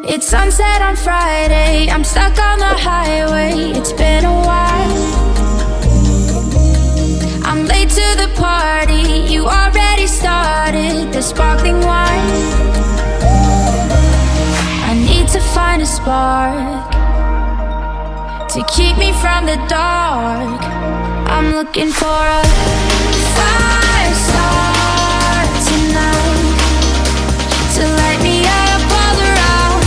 It's sunset on Friday, I'm stuck on the highway. It's been a while. I'm late to the party, you already started the sparkling wine. I need to find a spark to keep me from the dark. I'm looking for a fire start tonight to light me up all around.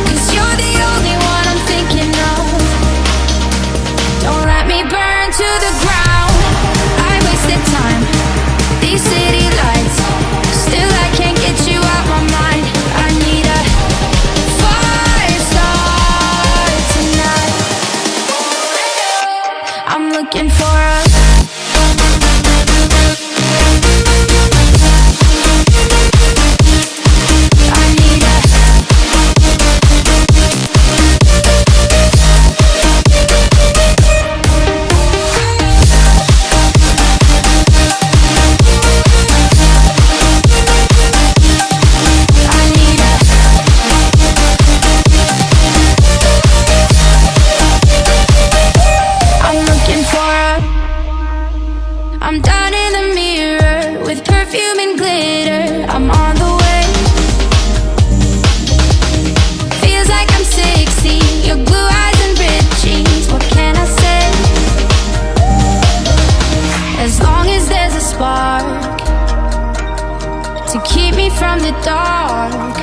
'Cause you're the only one I'm thinking of. Don't let me burn to the ground. I wasted time, these city lights, still I can't get you out my mind. I need a fire start tonight. I'm looking for a I'm down in the mirror with perfume and glitter. I'm on the way. Feels like I'm 60, your blue eyes and ripped jeans. What can I say? As long as there's a spark to keep me from the dark.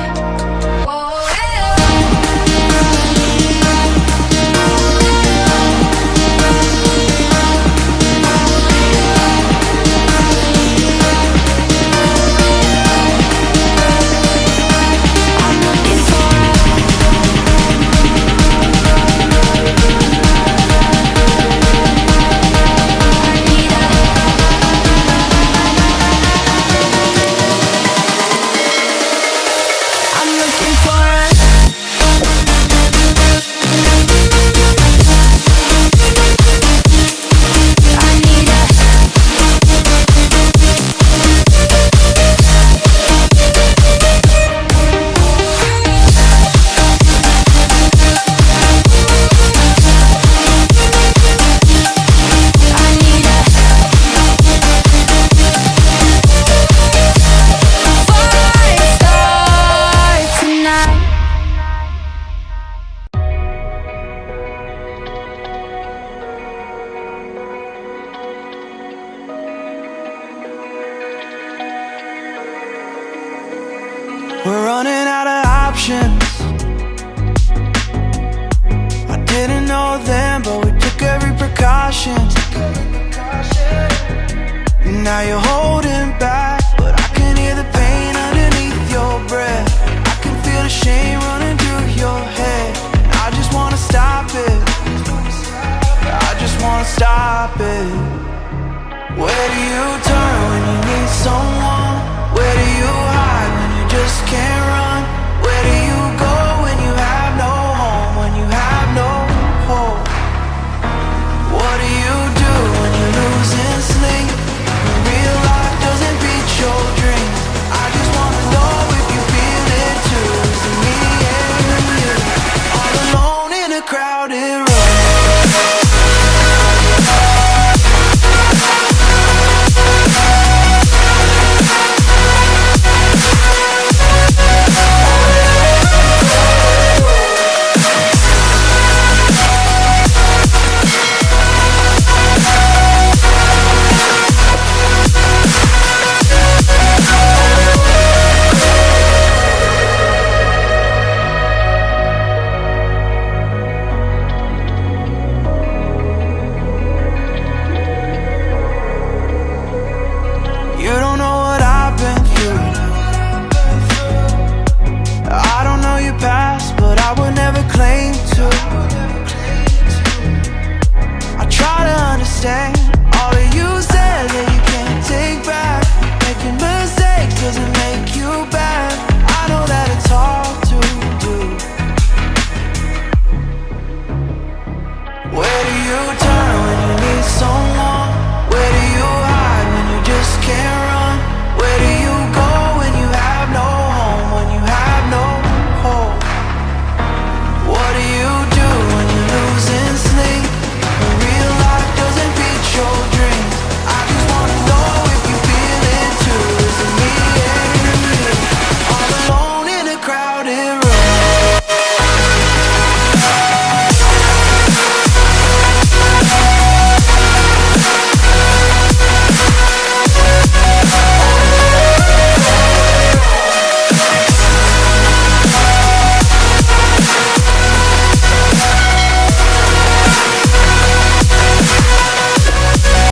We're running out of options. I didn't know then, but we took every precaution. Now you're holding back.